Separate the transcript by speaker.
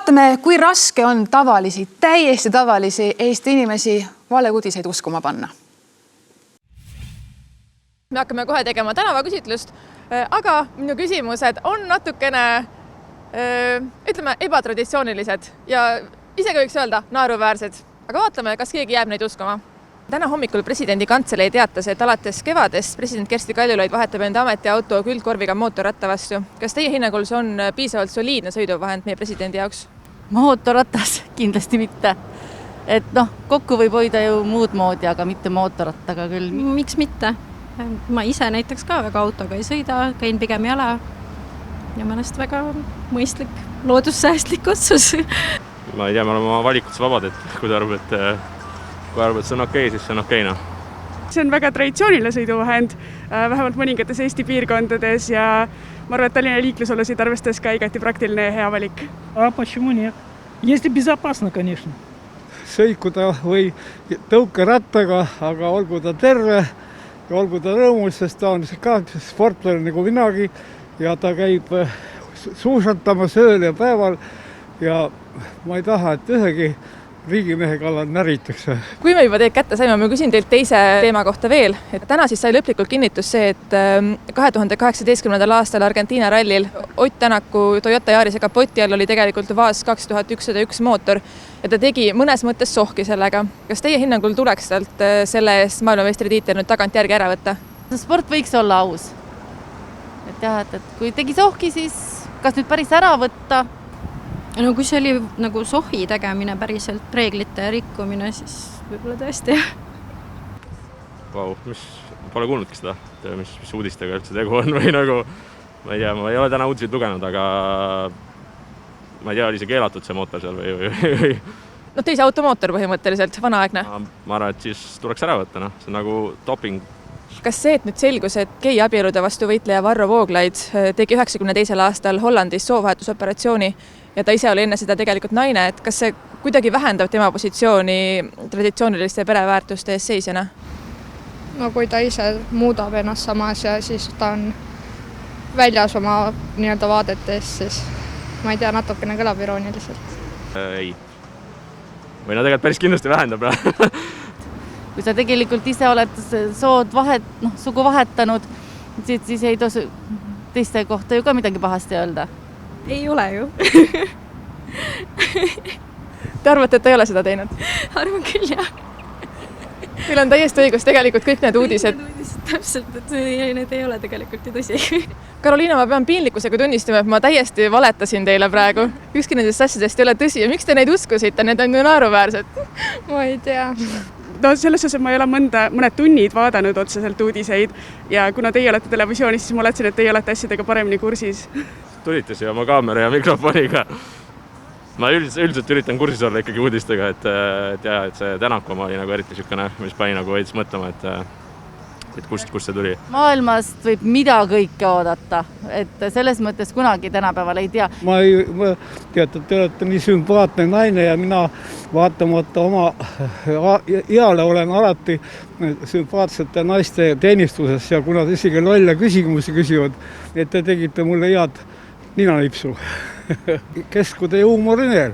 Speaker 1: Vaatame, kui raske on tavalisi, täiesti tavalisi Eesti inimesi valeuudiseid uskuma panna.
Speaker 2: Me hakkame kohe tegema tänavaküsitlust, aga minu küsimused on natukene, ütleme, ebatraditsioonilised ja isegi võiks öelda naeruväärsed. Aga vaatame, kas keegi jääb neid uskuma. Täna hommikul presidendi kantselei teatas, et alates kevadest president Kersti Kaljulaid vahetab enda ametiauto külgkorviga mootorratta vastu. Kas teie hinnangul see on piisavalt soliidne sõiduvahend meie presidendi jaoks?
Speaker 3: Mootorratas kindlasti mitte. Et kokku võib hoida ju muud moodi, aga mitte mootorrattaga küll.
Speaker 4: Miks mitte? Ma ise näiteks ka väga autoga ei sõida, käin pigem jala. Ja mõnest väga mõistlik, loodussäästlik otsus.
Speaker 5: Ma ei tea, me oleme oma valikuts vabad, et kui arvab, et see on okei, siis see on okei.
Speaker 6: See on väga traditsiooniline sõiduvahend, vähemalt mõningates Eesti piirkondades ja ma arvan, et Tallinna liiklusolusid arvestades ka igati praktiline ja hea valik.
Speaker 7: Почему нет? Если безопасно, конечно.
Speaker 8: Sõikuda või tõukerattaga, aga olgu ta terve ja olgu ta rõõmus, sest ta on ka sportlane nagu minagi ja ta käib suusatamas ööl ja päeval ja ma ei taha, et ühegi riigimehe kallal näritakse.
Speaker 2: Kui me juba teid kätte saime, ma küsin teilt teise teema kohta veel. Et täna siis sai lõplikult kinnitus see, et 2018. aastal Argentiina rallil Ott Tänaku Toyota Yarise kapoti all oli tegelikult VAZ 2101 mootor ja ta tegi mõnes mõttes sohki sellega. Kas teie hinnangul tuleks talt selle eest maailmameistri tiitel nüüd tagantjärgi ära võtta?
Speaker 3: Sport võiks olla aus. Et jah, et kui tegi sohki, siis kas nüüd päris ära võtta?
Speaker 4: No kui see oli nagu sohi tegemine päriselt reeglite rikkumine, siis võib-olla tõesti.
Speaker 5: Vau, pole kuulnudki seda, mis uudistega üldse tegu on või nagu, ma ei tea, ma ei ole täna uudiseid lugenud, aga ma ei tea, oli see keelatud see mootor seal või?
Speaker 2: No teise automootor põhimõtteliselt, vanaaegne.
Speaker 5: Ma arvan, et siis tuleks ära võtta, see on nagu doping.
Speaker 2: Kas see, et nüüd selgus, et geiabielude vastu võitleja Varro Vooglaid tegi 92. aastal Hollandis soovahetusoperatsiooni ja ta ise oli enne seda tegelikult naine, et kas see kuidagi vähendab tema positsiooni traditsiooniliste pereväärtuste ees seisjana?
Speaker 9: No kui ta ise muudab ennast samas ja siis ta on väljas oma nii-öelda vaadetest, siis ma ei tea, natukene kõlab irooniliselt.
Speaker 5: Ei. Või tegelikult päris kindlasti vähendab.
Speaker 3: Kui sa tegelikult ise oled sugu vahetanud, siis ei tohi teiste kohta ju ka midagi pahasti öelda.
Speaker 4: Ei ole ju.
Speaker 2: Te arvate, et ta ei ole seda teinud?
Speaker 4: Arvan küll, jah.
Speaker 2: Meil on täiesti õigus, tegelikult kõik need uudised.
Speaker 4: Täpselt, et need ei ole tegelikult ju tõsi.
Speaker 2: Karoliina, ma pean piinlikkusega tunnistama, et ma täiesti valetasin teile praegu. Ükski nendest asjadest ei ole tõsi ja miks te neid uskusite? Need on ju naeruväärsed.
Speaker 9: Ma ei tea.
Speaker 6: No selles osas ma ei ole mõned tunnid vaadanud otseselt uudiseid ja kuna teie olete televisioonis, siis ma oletsin, et teie olete asjadega paremini kursis.
Speaker 5: Tulite siia oma kaamera ja mikrofoniga. Ma üldiselt üritan kursis olla ikkagi uudistega, et see Tänaku oma oli nagu eriti sükene, mis pani nagu veits mõtlema, et kust see tuli.
Speaker 3: Maailmast võib mida kõike oodata, et selles mõttes kunagi tänapäeval ei tea.
Speaker 8: Ma teate, te olete nii sümpaatne naine ja mina vaatamata oma eale olen alati sümpaatsete naiste teenistuses ja kuna te isegi lolle küsimusi küsivad, et te tegite mulle head ninalipsu. Keskude ja huumorineel.